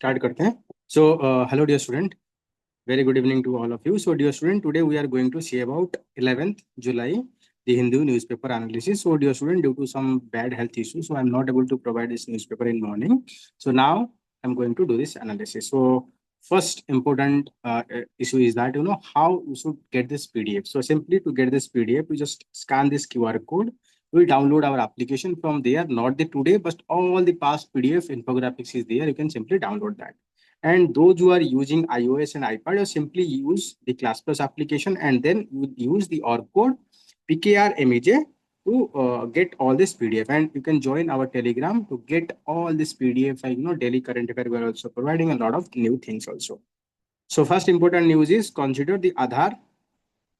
start करते हैं. So hello dear student, very good evening to all of you. So dear student, today we are going to see about 11th July, the Hindu newspaper analysis. So dear student, due to some bad health issues, so I'm not able to provide this newspaper in morning. So now I'm going to do this analysis. So first important issue is that how you should get this PDF. So simply to get this PDF, you just scan this QR code. We'll download our application from there, not the today, but all the past PDF infographics is there. You can simply download that. And those who are using iOS and iPad, you simply use the ClassPlus application and then you use the OR code PKRMEJ to get all this PDF. And you can join our Telegram to get all this PDF. Like, daily current affair. We are also providing a lot of new things also. So first important news is consider the Aadhaar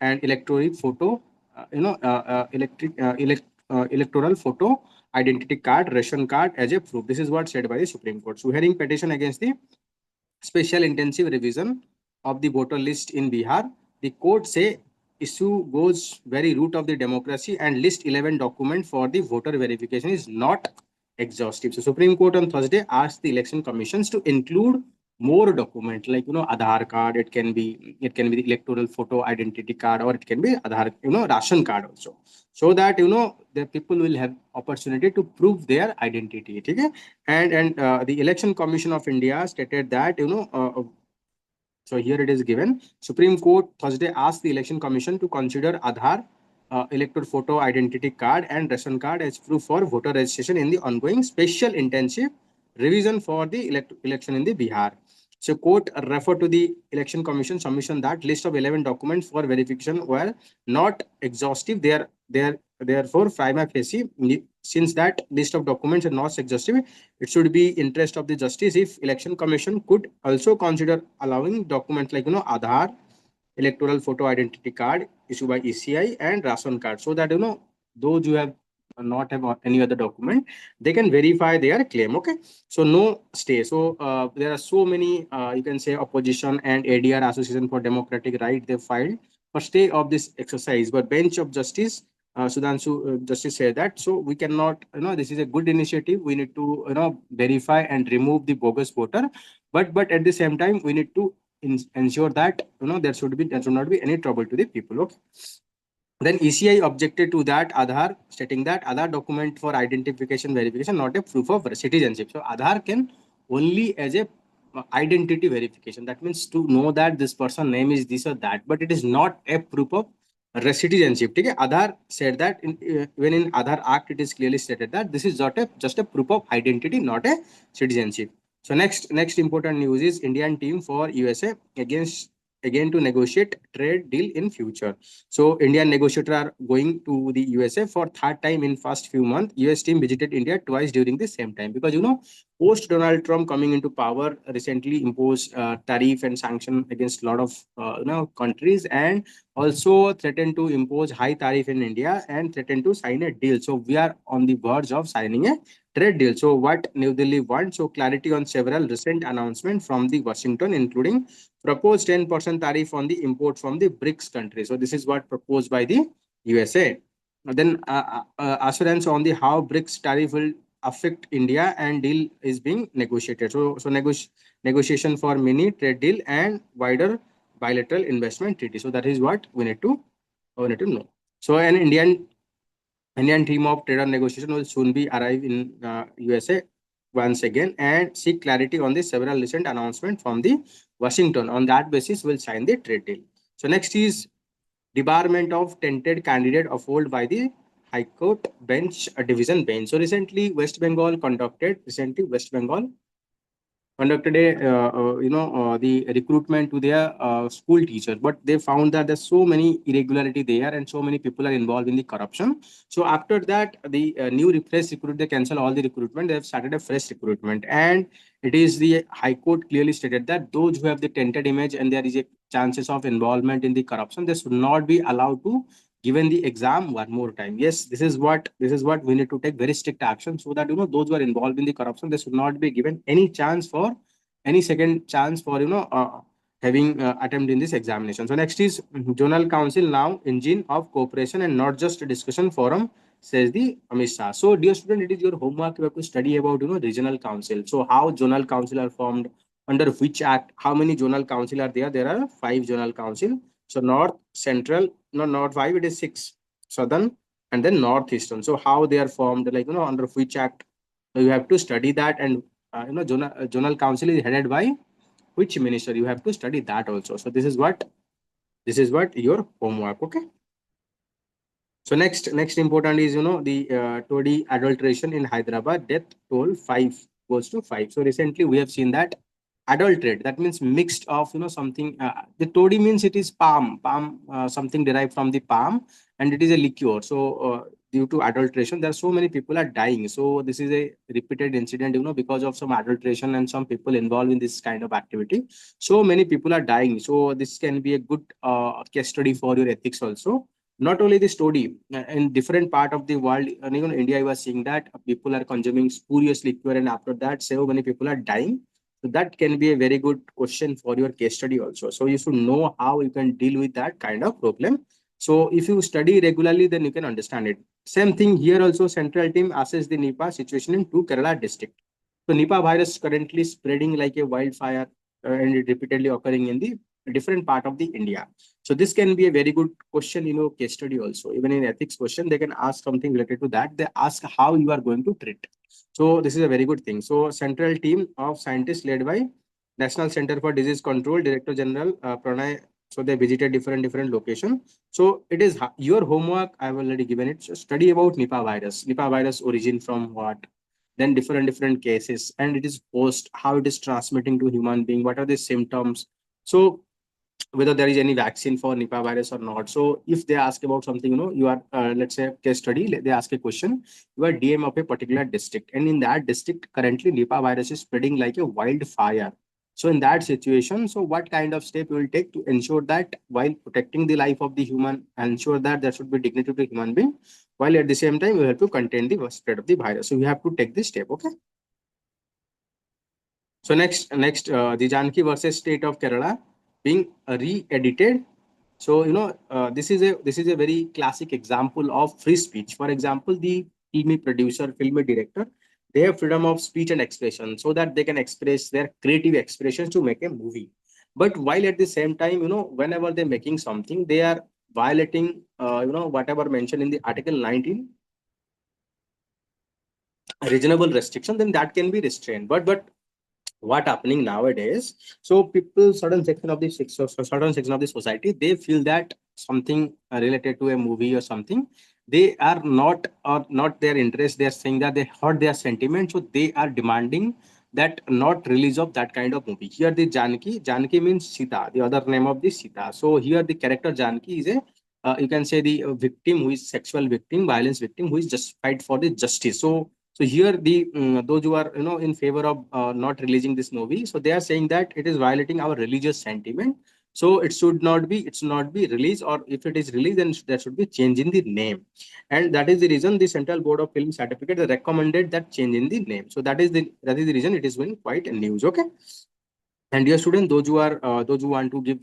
and electronic photo, electoral photo, identity card, ration card as a proof. This is what said by the Supreme Court. So hearing petition against the special intensive revision of the voter list in Bihar. The court say issue goes very root of the democracy and list 11 document for the voter verification is not exhaustive. So Supreme Court on Thursday asked the election commissions to include more document like Aadhaar card. It can be the electoral photo identity card, or it can be Aadhaar ration card also, so that the people will have opportunity to prove their identity. Okay? And the Election Commission of India stated that so here it is given. Supreme Court Thursday asked the Election Commission to consider Aadhaar, electoral photo identity card and ration card as proof for voter registration in the ongoing special intensive revision for the election in the Bihar. So court referred to the Election Commission submission that list of 11 documents for verification were not exhaustive. Therefore, prima facie, since that list of documents are not exhaustive, it should be interest of the justice if Election Commission could also consider allowing documents like Aadhaar, electoral photo identity card issued by ECI and ration card, so that those who have not have any other document, they can verify their claim. Okay, so no stay. So there are so many you can say opposition and ADR, Association for Democratic Right, they filed for stay of this exercise, but bench of justice Sudhanshu justice said that so we cannot, this is a good initiative, we need to verify and remove the bogus voter, but at the same time we need to ensure that there should not be any trouble to the people. Okay. Then ECI objected to that Aadhaar, stating that Aadhaar document for identification verification, not a proof of citizenship. So Aadhaar can only as a identity verification. That means to know that this person name is this or that, but it is not a proof of citizenship. Okay? Aadhaar said that when in Aadhaar Act it is clearly stated that this is not just a proof of identity, not a citizenship. So next important news is Indian team for USA again to negotiate trade deal in future. So Indian negotiators are going to the USA for third time in first few months. US team visited India twice during the same time because post Donald Trump coming into power recently imposed tariff and sanction against a lot of countries, and also threatened to impose high tariff in India and threatened to sign a deal. So we are on the verge of signing a trade deal. So what New Delhi wants? So clarity on several recent announcements from the Washington, including proposed 10% tariff on the import from the BRICS countries. So this is what proposed by the USA. Then assurance on the how BRICS tariff will affect India, and deal is being negotiated. So negotiation for mini trade deal and wider bilateral investment treaty. So that is what we need to know. So an Indian team of trader negotiation will soon be arrive in USA once again and seek clarity on the several recent announcements from the Washington. On that basis, will sign the trade deal. So next is debarment of tainted candidate upheld by the High Court bench, division bench. So recently, West Bengal conducted the recruitment to their school teachers, but they found that there's so many irregularity there and so many people are involved in the corruption. So after that, the new fresh recruit, they cancel all the recruitment, they have started a fresh recruitment, and it is the High Court clearly stated that those who have the tainted image and there is a chances of involvement in the corruption, they should not be allowed to given the exam one more time. Yes, this is what we need to take very strict action, so that those who are involved in the corruption, they should not be given any chance for any second chance for having attempt in this examination. So next is Zonal Council now engine of cooperation and not just a discussion forum, says the Amit Shah. So dear student, it is your homework. You have to study about regional council. So how zonal council are formed, under which act? How many zonal council are there? There are 5 zonal council. So north, central, no, not 5, it is 6. Southern and then northeastern. So how they are formed, like, under which act? So you have to study that, and zonal council is headed by which minister? You have to study that also. So this is what your homework. Okay. So next important is, the toddy adulteration in Hyderabad, death toll 5 goes to 5. So recently we have seen that adulterate, that means mixed of, something. The toddy means it is palm, something derived from the palm, and it is a liqueur. So due to adulteration, there are so many people are dying. So this is a repeated incident, because of some adulteration and some people involved in this kind of activity. So many people are dying. So this can be a good case study for your ethics also. Not only the story, in different part of the world, and even India, I was seeing that people are consuming spurious liquor, and after that, so many people are dying. So that can be a very good question for your case study also. So you should know how you can deal with that kind of problem. So if you study regularly, then you can understand it. Same thing here also. Central team assess the Nipah situation in 2 Kerala district. So Nipah virus currently spreading like a wildfire, and it repeatedly occurring in the different part of the India. So this can be a very good question, case study also. Even in ethics question, they can ask something related to that. They ask how you are going to treat. So this is a very good thing. So central team of scientists led by National Center for Disease Control, Director General Pranay. So they visited different location. So it is your homework. I've already given it. So study about Nipah virus. Nipah virus origin from what? Then different cases, and it is post, how it is transmitting to human being. What are the symptoms? So whether there is any vaccine for Nipah virus or not. So if they ask about something, you are, let's say case study, they ask a question, you are DM of a particular district, and in that district currently Nipah virus is spreading like a wildfire. So in that situation, so what kind of step you will take to ensure that while protecting the life of the human, ensure that there should be dignity to human being, while at the same time you have to contain the spread of the virus. So you have to take this step. Okay. So next, the Janki versus State of Kerala being re-edited. So this is a very classic example of free speech. For example, the filmy producer, filmy director, they have freedom of speech and expression, so that they can express their creative expressions to make a movie. But while at the same time, whenever they're making something, they are violating, whatever mentioned in the Article 19, reasonable restriction, then that can be restrained. But what happening nowadays, so people, certain section of the society, they feel that something related to a movie or something, they are not, or not their interest, they are saying that they hurt their sentiment, so they are demanding that not release of that kind of movie. Here the Janki means Sita, the other name of the Sita. So here the character Janki is a, you can say, the victim, who is sexual victim, violence victim, who is justified for the justice. So here the those who are, in favor of not releasing this movie, so they are saying that it is violating our religious sentiment. So it should not be released, or if it is released, then there should be change in the name, and that is the reason the Central Board of Film Certificate recommended that change in the name. So that is the reason it is been quite news. Okay. And dear student, those who want to give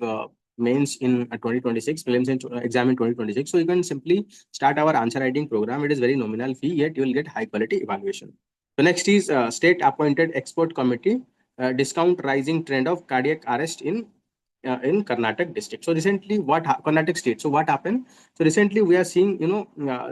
mains in 2026, prelims and exam in 2026, so you can simply start our answer writing program. It is very nominal fee, yet you will get high quality evaluation. So next is state appointed expert committee, discount rising trend of cardiac arrest in Karnataka district. So recently, Karnataka state? So what happened? So recently, we are seeing,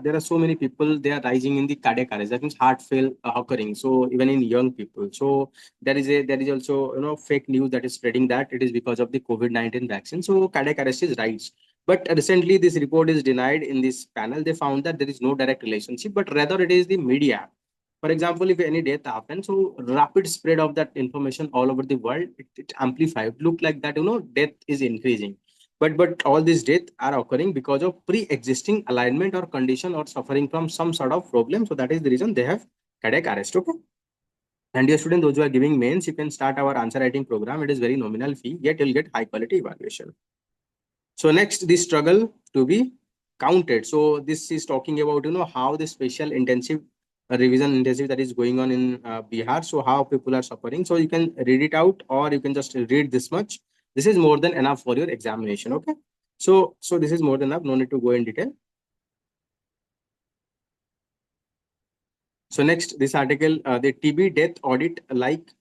there are so many people, they are rising in the cardiac arrest. That means heart fail occurring. So even in young people. So there is also, fake news that is spreading that it is because of the COVID-19 vaccine. So cardiac arrest is rise. But recently, this report is denied in this panel. They found that there is no direct relationship, but rather it is the media. For example, if any death happens, so rapid spread of that information all over the world, it amplified. Look like that, death is increasing. But all these deaths are occurring because of pre-existing alignment or condition, or suffering from some sort of problem. So that is the reason they have cardiac arrest. Okay. And dear student, those who are giving mains, you can start our answer writing program. It is very nominal fee, yet you'll get high quality evaluation. So next, the struggle to be counted. So this is talking about, how the special intensive revision intensive that is going on in Bihar. So how people are suffering. So you can read it out, or you can just read this much. This is more than enough for your examination. Okay. So this is more than enough. No need to go in detail. So next, this article, the TB death audit like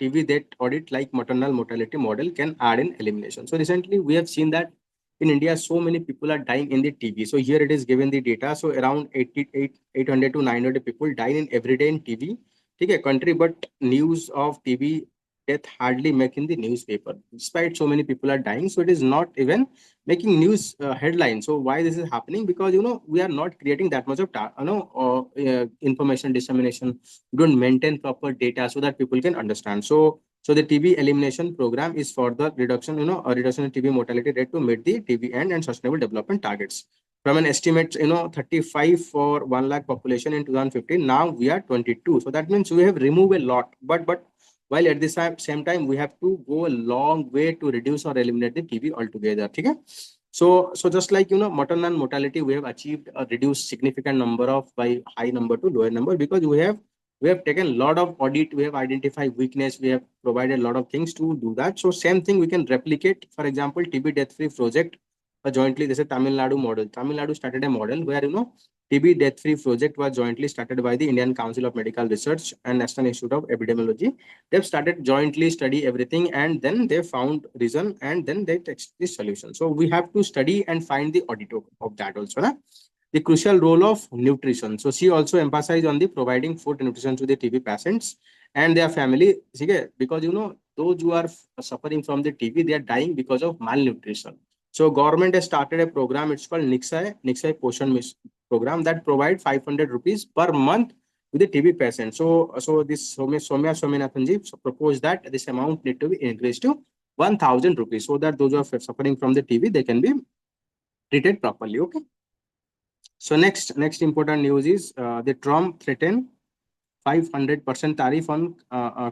TV death audit like maternal mortality model can add in elimination. So recently we have seen that in India, so many people are dying in the TB. So here it is given the data. So around 800 to 900 people die in every day in TB. Okay, country, but news of TB death hardly make in the newspaper. Despite so many people are dying, so it is not even making news headline. So why this is happening? Because we are not creating that much of information dissemination. We don't maintain proper data so that people can understand. So the TB elimination program is for the reduction, a reduction in TB mortality rate to meet the TB and sustainable development targets. From an estimate, 35 for 1 lakh population in 2015, now we are 22. So that means we have removed a lot. But while at the same time, we have to go a long way to reduce or eliminate the TB altogether. Okay? So just like maternal mortality, we have achieved a reduced significant number of by high number to lower number because we have taken a lot of audit, we have identified weakness, we have provided a lot of things to do that. So same thing we can replicate. For example, TB death free project jointly, this is Tamil Nadu model. Tamil Nadu started a model where TB death free project was jointly started by the Indian Council of Medical Research and National Institute of Epidemiology. They've started jointly study everything and then they found reason and then they text the solution. So we have to study and find the audit of that also. Na? The crucial role of nutrition. So she also emphasized on the providing food and nutrition to the TB patients and their family. Because those who are suffering from the TB, they are dying because of malnutrition. So government has started a program. It's called Niksai Poshan program that provide 500 rupees per month to the TB patient. So this Somya Swaminathan ji proposed that this amount need to be increased to 1,000 rupees so that those who are suffering from the TB, they can be treated properly. Okay. So next important news is the Trump threatened 500% tariff on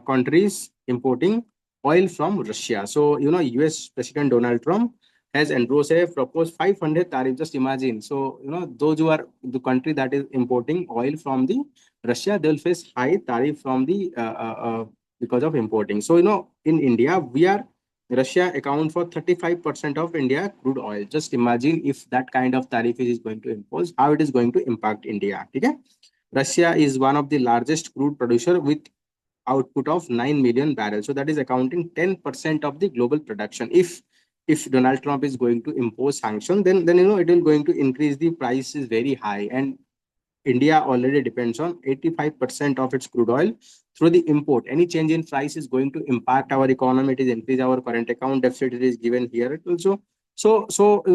countries importing oil from Russia. So US President Donald Trump has endorsed a proposed 500 tariff. Just imagine. So those who are the country that is importing oil from the Russia, they will face high tariff from the because of importing. So in India we are Russia account for 35% of India crude oil. Just imagine if that kind of tariff is going to impose, how it is going to impact India. Okay? Russia is one of the largest crude producer with output of 9 million barrels. So that is accounting 10% of the global production. If Donald Trump is going to impose sanction, then it will going to increase the price is very high. And India already depends on 85% of its crude oil through the import. Any change in price is going to impact our economy. It is increase our current account deficit. It is given here also. So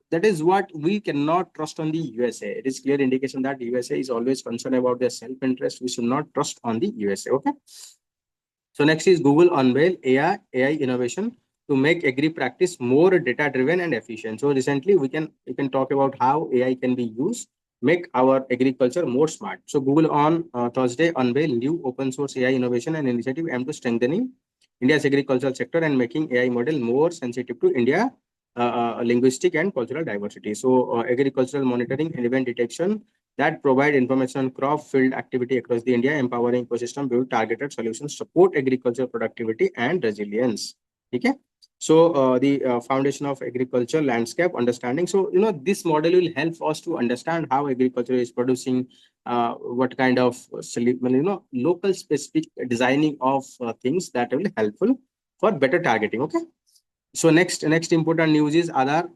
that is what we cannot trust on the USA. It is clear indication that USA is always concerned about their self-interest. We should not trust on the USA. Okay. So next is Google unveil AI innovation to make agri practice more data driven and efficient. So recently we can talk about how AI can be used make our agriculture more smart. So Google on Thursday unveil new open source AI innovation and initiative aimed to strengthening India's agricultural sector and making AI model more sensitive to India linguistic and cultural diversity. So agricultural monitoring and event detection that provide information on crop field activity across the India, empowering ecosystem, build targeted solutions, support agricultural productivity and resilience. Okay. So the foundation of agriculture landscape understanding. So this model will help us to understand how agriculture is producing, what kind of local specific designing of things that will helpful for better targeting. Okay. So next important news is Aadhaar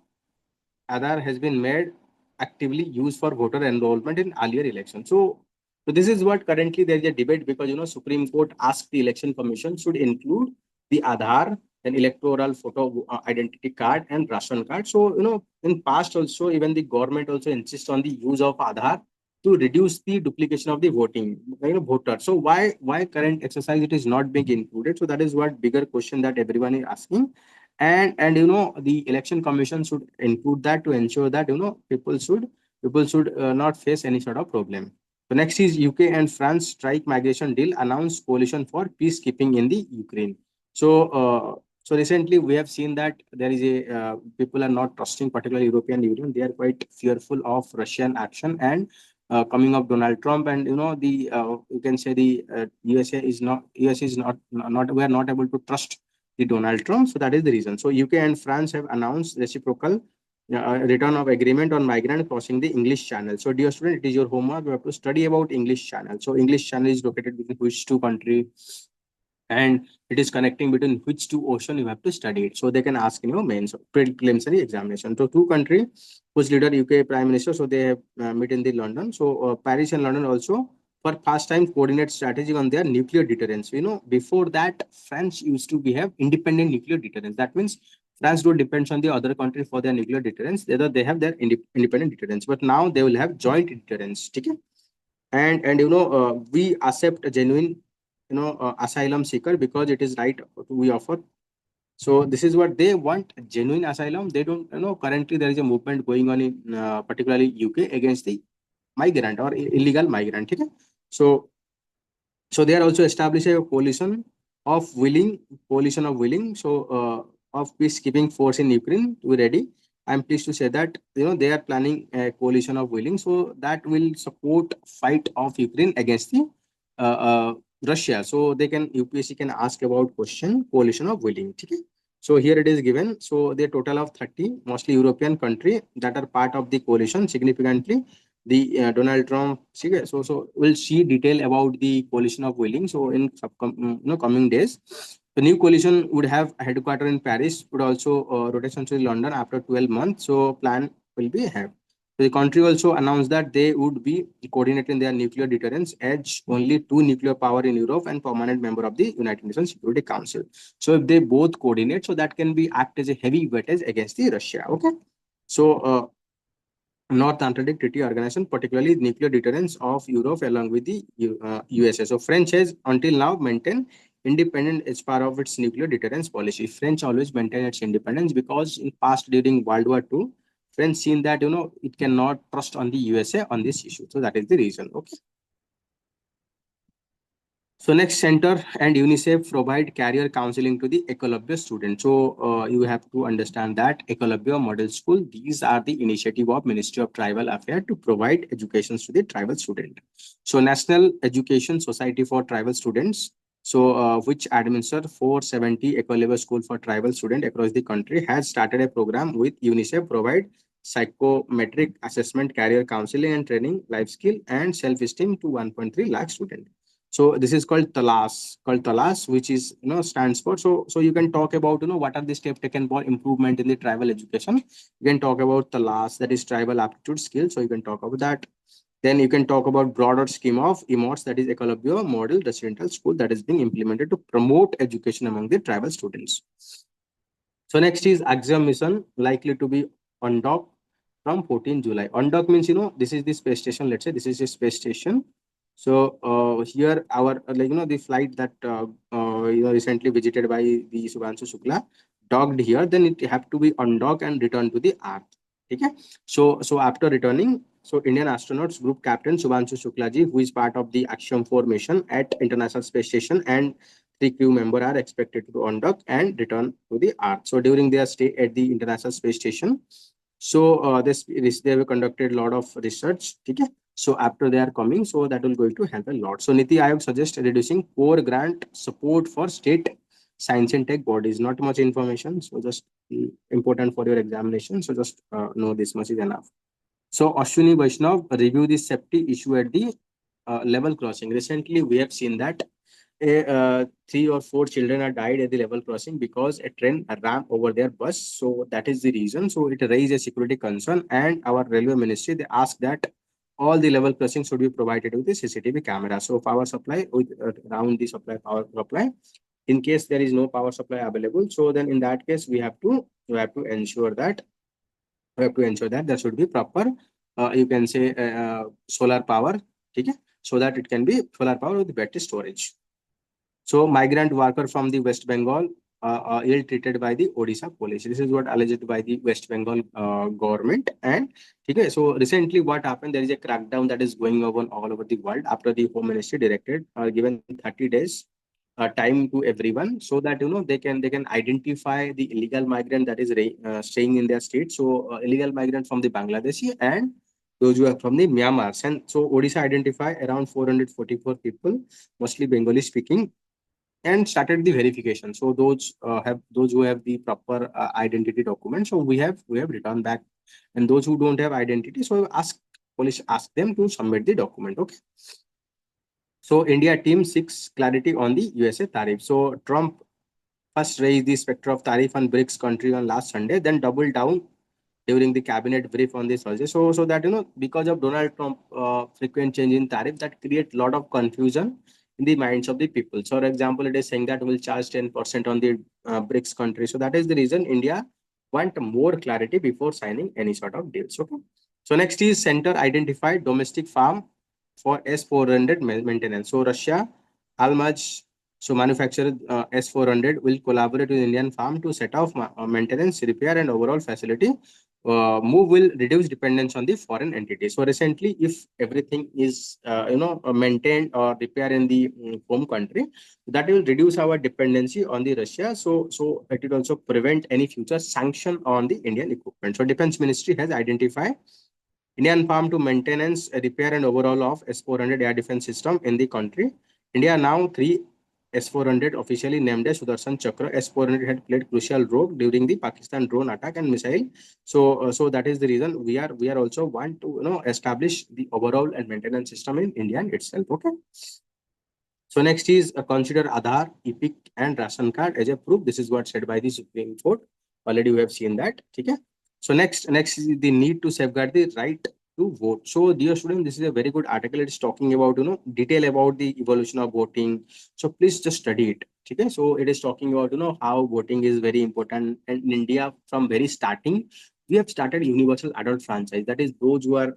has been made actively used for voter enrollment in earlier elections. So this is what currently there is a debate because Supreme Court asked the Election Commission should include the Aadhaar, then electoral photo identity card and ration card. So in past also even the government also insists on the use of Aadhaar to reduce the duplication of the voting voter. So why current exercise it is not being included? So that is what bigger question that everyone is asking. And the Election Commission should include that to ensure that people should not face any sort of problem. So next is UK and France strike migration deal announced coalition for peacekeeping in the Ukraine. So recently we have seen that there is a people are not trusting particularly European Union. They are quite fearful of Russian action and coming of Donald Trump, and the you can say the USA is not we are not able to trust the Donald Trump. So that is the reason. So UK and France have announced reciprocal return of agreement on migrant crossing the English Channel. So dear student, it is your homework. You have to study about English Channel. So English Channel is located between which two countries? and it is connecting between which two ocean you have to study it. So they can ask in your mains preliminary examination. So two country whose leader UK Prime Minister, so they have meet in the London. So Paris and London also for first time coordinate strategy on their nuclear deterrence. You know, before that, France used to be have independent nuclear deterrence. That means France don't depends on the other country for their nuclear deterrence. They have their independent deterrence, but now they will have joint deterrence. Okay? And we accept a genuine asylum seeker because it is right we offer. So this is what they want, genuine asylum. They don't, currently there is a movement going on in particularly UK against the migrant or illegal migrant. Okay? So they are also establishing a coalition of willing, of peacekeeping force in Ukraine to be ready. I'm pleased to say that they are planning a coalition of willing, so that will support fight of Ukraine against the uh, uh, Russia. So they can UPSC can ask about question coalition of willing. Okay? So here it is given. So the total of 30, mostly European country that are part of the coalition significantly the Donald Trump. So we'll see detail about the coalition of willing. So in coming days, the new coalition would have a headquarter in Paris, would also rotation to London after 12 months. So plan will be have. So the country also announced that they would be coordinating their nuclear deterrence as only two nuclear power in Europe and permanent member of the United Nations Security Council. So if they both coordinate, so that can be act as a heavy weightage against the Russia. Okay. So North Atlantic Treaty Organization, particularly nuclear deterrence of Europe along with the USA. So French has until now maintained independent as part of its nuclear deterrence policy. French always maintain its independence because in past during World War II, French seen that it cannot trust on the USA on this issue. So that is the reason. Okay. So next, center and UNICEF provide career counseling to the Ecolobbia students. So you have to understand that Ecolobbia Model School, these are the initiative of Ministry of Tribal Affairs to provide education to the tribal student. So National Education Society for Tribal Students, so which administer 470 Ecolobbia School for tribal students across the country, has started a program with UNICEF provide psychometric assessment, career counseling and training, life skill and self-esteem to 1.3 lakh students. So this is called Talas, which is stands for. So you can talk about what are the steps taken for improvement in the tribal education. You can talk about Talas, that is tribal aptitude skills. So you can talk about that. Then you can talk about broader scheme of EMOTS, that is Ecolobbia Model Residential School, that is being implemented to promote education among the tribal students. So next is Axiom mission, likely to be on dock from 14 July. On dock means this is the space station. Let's say this is a space station. So here our the flight that recently visited by the Subhanshu Shukla docked here, then it have to be undocked and return to the Earth. Okay. So after returning, so Indian astronauts group captain Subhanshu Shukla ji, who is part of the Axiom 4 mission at International Space Station, and three crew members are expected to undock and return to the Earth. So during their stay at the International Space Station, so they have conducted a lot of research. Okay. So after they are coming, so that will going to help a lot. So Niti Aayog suggests reducing core grant support for state science and tech bodies. Not much information, so just important for your examination. So just know this much is enough. So Ashwini Vaishnav review the safety issue at the level crossing. Recently, we have seen that three or four children are died at the level crossing because a train ran over their bus. So that is the reason. So it raised a security concern, and our railway ministry they asked that all the level crossing should be provided with the CCTV camera. So power supply with around the supply power supply. In case there is no power supply available, so then in that case we have to ensure that there should be proper you can say solar power. Okay, so that it can be solar power with battery storage. So migrant worker from the West Bengal ill treated by the Odisha police. This is what alleged by the West Bengal government. And okay, so recently what happened? There is a crackdown that is going on all over the world after the Home Ministry directed given 30 days time to everyone, so that they can identify the illegal migrant that is staying in their state. So illegal migrant from the Bangladeshi and those who are from the Myanmar. And so Odisha identify around 444 people, mostly Bengali speaking, and started the verification. So those who have the proper identity document. So we have returned back, and those who don't have identity, so police ask them to submit the document. Okay. So India team seeks clarity on the USA tariff. So Trump first raised the specter of tariff on BRICS country on last Sunday, then doubled down during the cabinet brief on this Thursday. So that because of Donald Trump frequent change in tariff, that create a lot of confusion in the minds of the people. So, for example, it is saying that we'll charge 10% on the BRICS country. So that is the reason India want more clarity before signing any sort of deals. Okay. So next is center identified domestic farm for S400 maintenance. So Russia, Almaz, so manufacturer S400 will collaborate with Indian farm to set off maintenance, repair, and overall facility. Move will reduce dependence on the foreign entity. So recently, if everything is maintained or repaired in the home country, that will reduce our dependency on the Russia. So it will also prevent any future sanction on the Indian equipment. So Defense Ministry has identified Indian farm to maintenance, repair, and overall of S400 air defense system in the country. India now three S400 officially named as Sudarshan Chakra. S400 had played crucial role during the Pakistan drone attack and missile. So that is the reason we are also want to establish the overall and maintenance system in India itself. Okay. So next is consider Aadhaar, EPIC, and ration card as a proof. This is what said by the Supreme Court. Already we have seen that. Okay. So next is the need to safeguard the right to vote. So dear student, this is a very good article. It's talking about detail about the evolution of voting. So please just study it. Okay. So it is talking about how voting is very important, and in India from very starting we have started universal adult franchise. That is those who are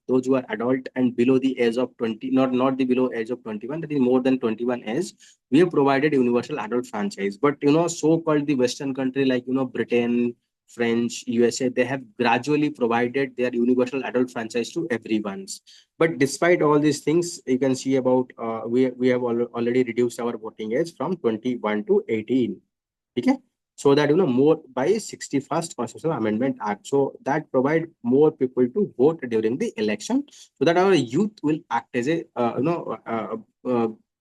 those who are adult and below the age of 20, not the below age of 21, that is more than 21 age. We have provided universal adult franchise. But so called the western country like Britain, French, USA, they have gradually provided their universal adult franchise to everyone's. But despite all these things, you can see about we have already reduced our voting age from 21 to 18. Okay. So that more by 61st Constitutional Amendment Act. So that provide more people to vote during the election, so that our youth will act as a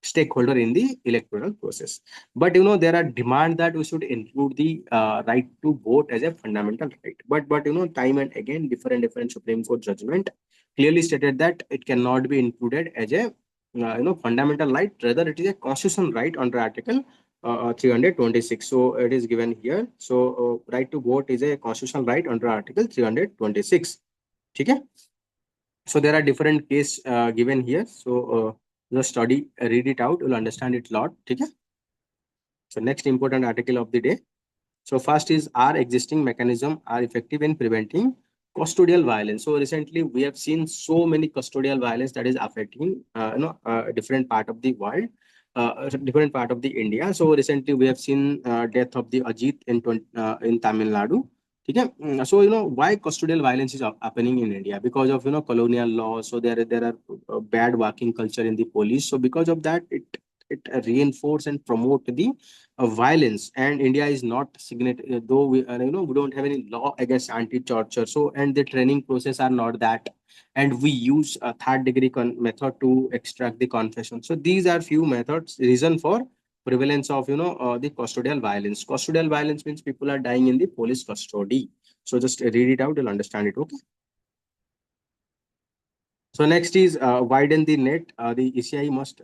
stakeholder in the electoral process. But there are demand that we should include the right to vote as a fundamental right. But time and again different Supreme Court judgment clearly stated that it cannot be included as a fundamental right. Rather, it is a constitutional right under Article 326. So it is given here. So right to vote is a constitutional right under Article 326. Okay. So there are different case given here. So just study, read it out. You'll understand it a lot. Okay. So next important article of the day. So first is, our existing mechanism are effective in preventing custodial violence. So recently we have seen so many custodial violence that is affecting different part of the world, different part of the India. So recently we have seen death of the Ajit in Tamil Nadu. Okay. So why custodial violence is happening in India? Because of colonial law. So there are bad working culture in the police. So because of that, it reinforce and promote the violence. And India is not signatory, though we don't have any law against anti-torture. So and the training process are not that, and we use a third degree method to extract the confession. So these are few methods reason for prevalence of the custodial violence. Custodial violence means people are dying in the police custody. So just read it out, you'll understand it. Okay. So next is widen the net. The ECI must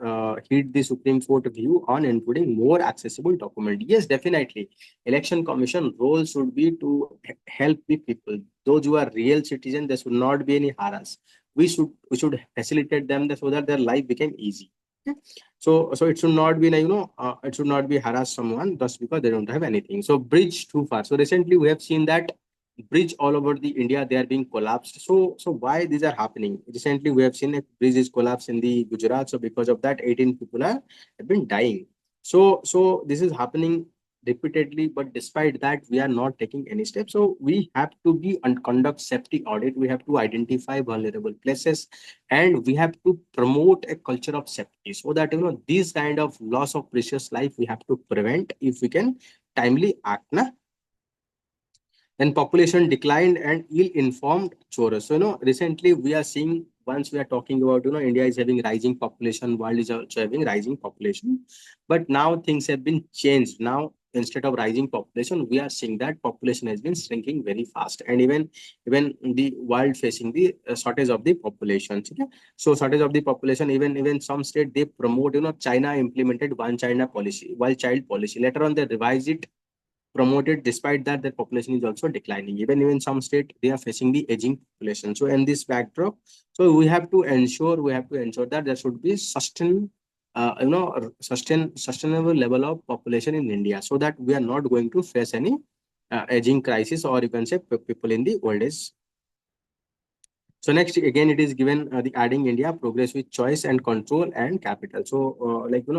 heed the Supreme Court view on including more accessible document. Yes, definitely. Election Commission role should be to help the people. Those who are real citizens, there should not be any harass. We should facilitate them so that their life became easy. Okay? So it should not be it should not be harass someone just because they don't have anything. So bridge too far. So recently we have seen that bridge all over the India, they are being collapsed. So why these are happening? Recently we have seen a bridge is collapsed in the Gujarat. So because of that, 18 people have been dying. So this is happening repeatedly, but despite that we are not taking any steps. So we have to be and conduct safety audit. We have to identify vulnerable places, and we have to promote a culture of safety, so that these kind of loss of precious life we have to prevent if we can timely act na. Then population declined and ill-informed chorus. So, recently we are seeing, once we are talking about, India is having rising population, world is also having rising population. But now things have been changed. Now instead of rising population, we are seeing that population has been shrinking very fast, and even the world facing the shortage of the population. Okay? So shortage of the population, even some state they promote, China implemented one China policy, one child policy. Later on, they revised it, promoted. Despite that, their population is also declining. Even some state they are facing the aging population. So in this backdrop, so we have to ensure that there should be sustainable level of population in India, so that we are not going to face any aging crisis, or you can say people in the old age. So next, again, it is given the adding India progress with choice and control and capital. So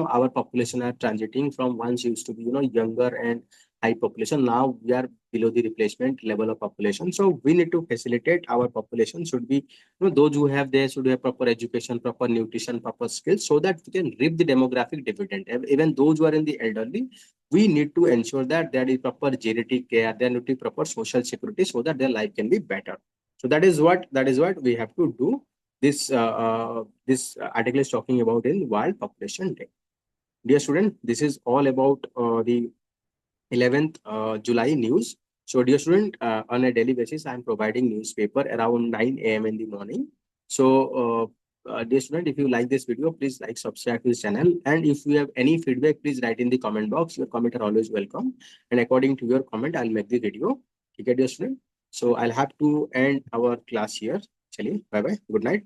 our population are transiting from once used to be younger and high population. Now we are below the replacement level of population. So we need to facilitate our population should be those who have there should have proper education, proper nutrition, proper skills, so that we can reap the demographic dividend. Even those who are in the elderly, we need to ensure that there is proper genetic care, there need to be proper social security, so that their life can be better. So that is what we have to do. This article is talking about in World Population Day. Dear student, this is all about the 11th July news. So dear student, on a daily basis, I am providing newspaper around 9 a.m. in the morning. So dear student, if you like this video, please like, subscribe to this channel. And if you have any feedback, please write in the comment box. Your comment are always welcome. And according to your comment, I'll make the video. Okay, dear student. So I'll have to end our class here. Chaliye, bye bye. Good night.